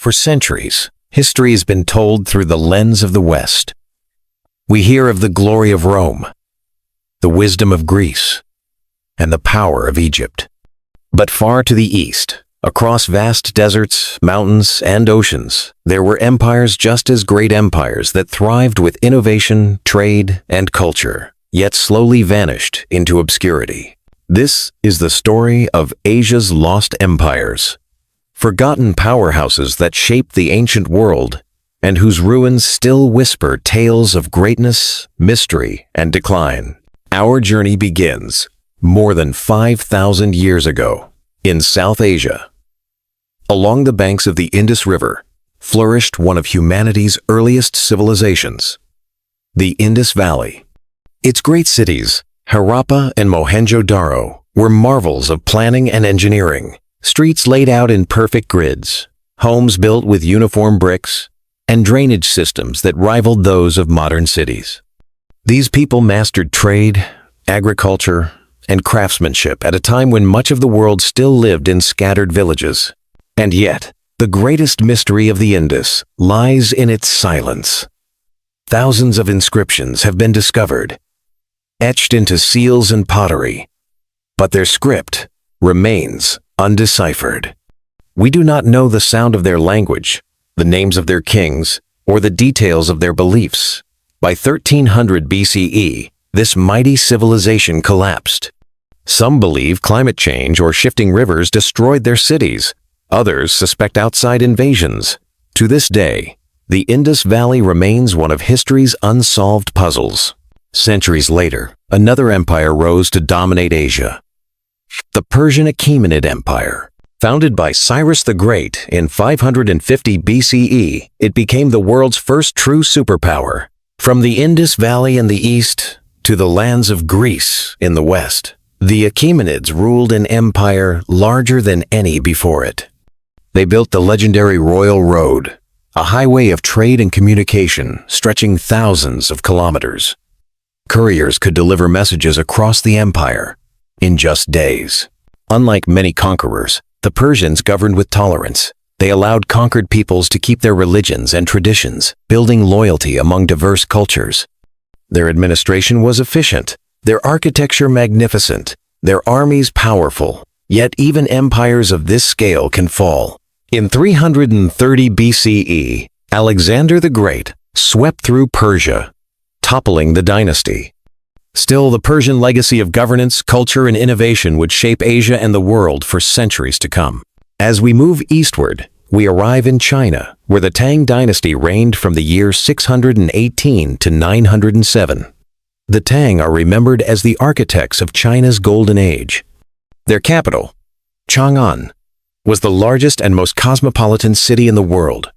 For centuries, history has been told through the lens of the West. We hear of the glory of Rome, the wisdom of Greece, and the power of Egypt. But far to the east, across vast deserts, mountains, and oceans, there were empires just as great empires that thrived with innovation, trade, and culture, yet slowly vanished into obscurity. This is the story of Asia's lost empires, forgotten powerhouses that shaped the ancient world and whose ruins still whisper tales of greatness, mystery, and decline. Our journey begins more than 5,000 years ago in South Asia. Along the banks of the Indus River flourished one of humanity's earliest civilizations, the Indus Valley. Its great cities, Harappa and Mohenjo-daro, were marvels of planning and engineering. Streets laid out in perfect grids, homes built with uniform bricks, and drainage systems that rivaled those of modern cities. These people mastered trade, agriculture, and craftsmanship at a time when much of the world still lived in scattered villages. And yet, the greatest mystery of the Indus lies in its silence. Thousands of inscriptions have been discovered, etched into seals and pottery, but their script remains undeciphered. We do not know the sound of their language, the names of their kings, or the details of their beliefs. By 1300 BCE, this mighty civilization collapsed. Some believe climate change or shifting rivers destroyed their cities. Others suspect outside invasions. To this day, the Indus Valley remains one of history's unsolved puzzles. Centuries later, another empire rose to dominate Asia. The Persian Achaemenid Empire. Founded by Cyrus the Great in 550 BCE, it became the world's first true superpower. From the Indus Valley in the east to the lands of Greece in the west, the Achaemenids ruled an empire larger than any before it. They built the legendary Royal Road, a highway of trade and communication stretching thousands of kilometers. Couriers could deliver messages across the empire in just days. Unlike many conquerors, the Persians governed with tolerance. They allowed conquered peoples to keep their religions and traditions, building loyalty among diverse cultures. Their administration was efficient, their architecture magnificent, their armies powerful. Yet even empires of this scale can fall. In 330 BCE, Alexander the Great swept through Persia, toppling the dynasty. Still, the Persian legacy of governance, culture, and innovation would shape Asia and the world for centuries to come. As we move eastward, we arrive in China, where the Tang Dynasty reigned from the year 618 to 907. The Tang are remembered as the architects of China's Golden Age. Their capital, Chang'an, was the largest and most cosmopolitan city in the world,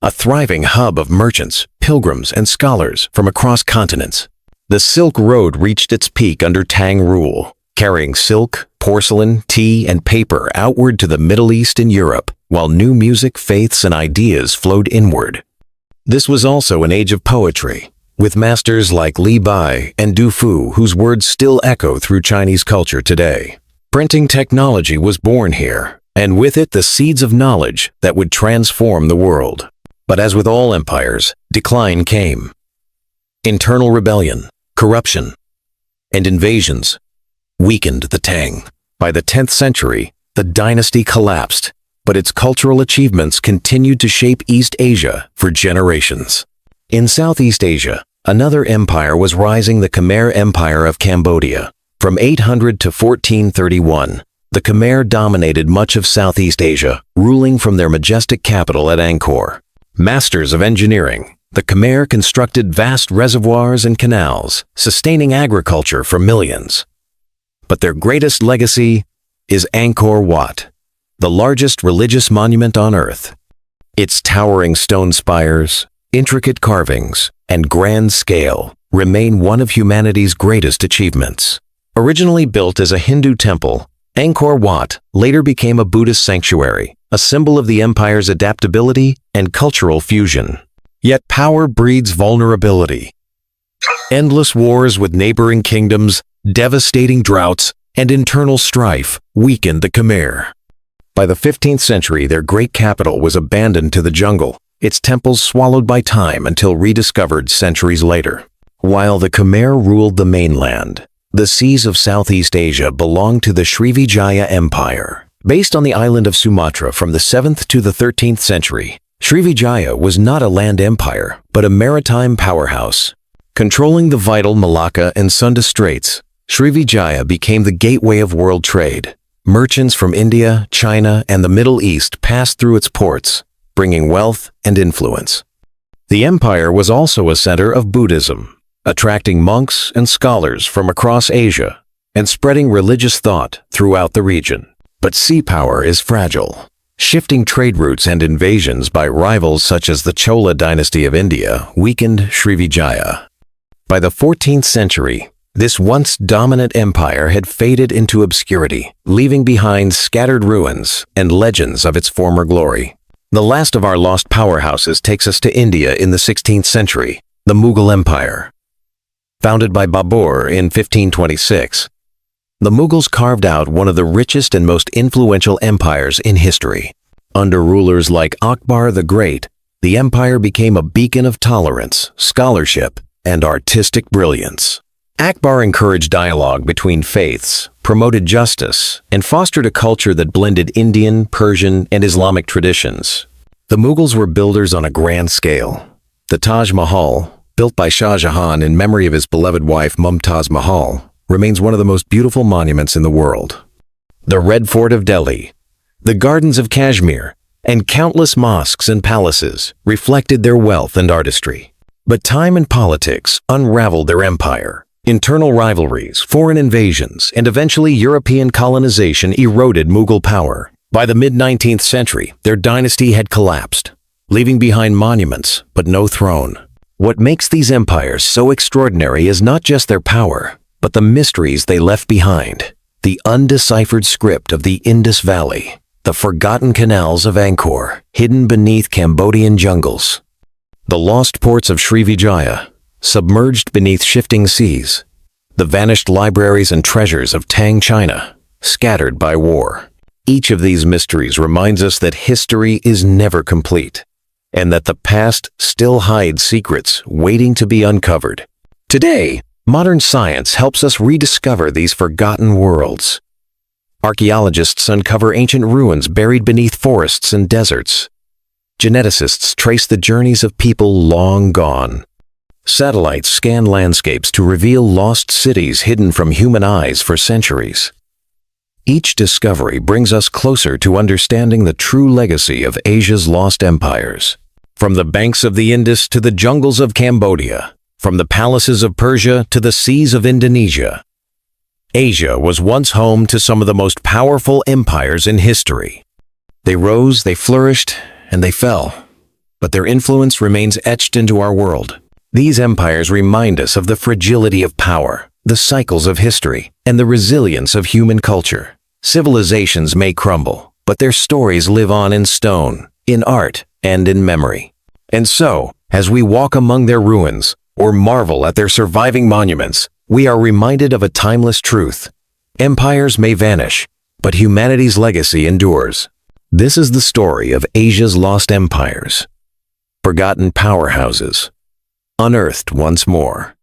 a thriving hub of merchants, pilgrims, and scholars from across continents. The Silk Road reached its peak under Tang rule, carrying silk, porcelain, tea, and paper outward to the Middle East and Europe, while new music, faiths, and ideas flowed inward. This was also an age of poetry, with masters like Li Bai and Du Fu, whose words still echo through Chinese culture today. Printing technology was born here, and with it the seeds of knowledge that would transform the world. But as with all empires, decline came. Internal rebellion, corruption, and invasions weakened the Tang. By the 10th century, the dynasty collapsed, but its cultural achievements continued to shape East Asia for generations. In Southeast Asia, another empire was rising, the Khmer Empire of Cambodia. From 800 to 1431, the Khmer dominated much of Southeast Asia, ruling from their majestic capital at Angkor. Masters of engineering, the Khmer constructed vast reservoirs and canals, sustaining agriculture for millions. But their greatest legacy is Angkor Wat, the largest religious monument on Earth. Its towering stone spires, intricate carvings, and grand scale remain one of humanity's greatest achievements. Originally built as a Hindu temple, Angkor Wat later became a Buddhist sanctuary, a symbol of the empire's adaptability and cultural fusion. Yet power breeds vulnerability. Endless wars with neighboring kingdoms, devastating droughts, and internal strife weakened the Khmer. By the 15th century, their great capital was abandoned to the jungle, its temples swallowed by time until rediscovered centuries later. While the Khmer ruled the mainland, the seas of Southeast Asia belonged to the Srivijaya Empire. Based on the island of Sumatra from the 7th to the 13th century, Srivijaya was not a land empire, but a maritime powerhouse. Controlling the vital Malacca and Sunda Straits, Srivijaya became the gateway of world trade. Merchants from India, China, and the Middle East passed through its ports, bringing wealth and influence. The empire was also a center of Buddhism, attracting monks and scholars from across Asia and spreading religious thought throughout the region. But sea power is fragile. Shifting trade routes and invasions by rivals such as the Chola dynasty of India weakened Srivijaya. By the 14th century, this once dominant empire had faded into obscurity, leaving behind scattered ruins and legends of its former glory. The last of our lost powerhouses takes us to India in the 16th century, the Mughal Empire. Founded by Babur in 1526, the Mughals carved out one of the richest and most influential empires in history. Under rulers like Akbar the Great, the empire became a beacon of tolerance, scholarship, and artistic brilliance. Akbar encouraged dialogue between faiths, promoted justice, and fostered a culture that blended Indian, Persian, and Islamic traditions. The Mughals were builders on a grand scale. The Taj Mahal, built by Shah Jahan in memory of his beloved wife Mumtaz Mahal, remains one of the most beautiful monuments in the world. The Red Fort of Delhi, the gardens of Kashmir, and countless mosques and palaces reflected their wealth and artistry. But time and politics unraveled their empire. Internal rivalries, foreign invasions, and eventually European colonization eroded Mughal power. By the mid-19th century, their dynasty had collapsed, leaving behind monuments but no throne. What makes these empires so extraordinary is not just their power, but the mysteries they left behind. The undeciphered script of the Indus Valley, the forgotten canals of Angkor, hidden beneath Cambodian jungles, the lost ports of Srivijaya, submerged beneath shifting seas, the vanished libraries and treasures of Tang China, scattered by war. Each of these mysteries reminds us that history is never complete, and that the past still hides secrets waiting to be uncovered. Today, modern science helps us rediscover these forgotten worlds. Archaeologists uncover ancient ruins buried beneath forests and deserts. Geneticists trace the journeys of people long gone. Satellites scan landscapes to reveal lost cities hidden from human eyes for centuries. Each discovery brings us closer to understanding the true legacy of Asia's lost empires. From the banks of the Indus to the jungles of Cambodia, from the palaces of Persia to the seas of Indonesia, Asia was once home to some of the most powerful empires in history. They rose, they flourished, and they fell, but their influence remains etched into our world. These empires remind us of the fragility of power, the cycles of history, and the resilience of human culture. Civilizations may crumble, but their stories live on in stone, in art, and in memory. And so, as we walk among their ruins, or marvel at their surviving monuments, we are reminded of a timeless truth. Empires may vanish, but humanity's legacy endures. This is the story of Asia's lost empires, forgotten powerhouses, unearthed once more.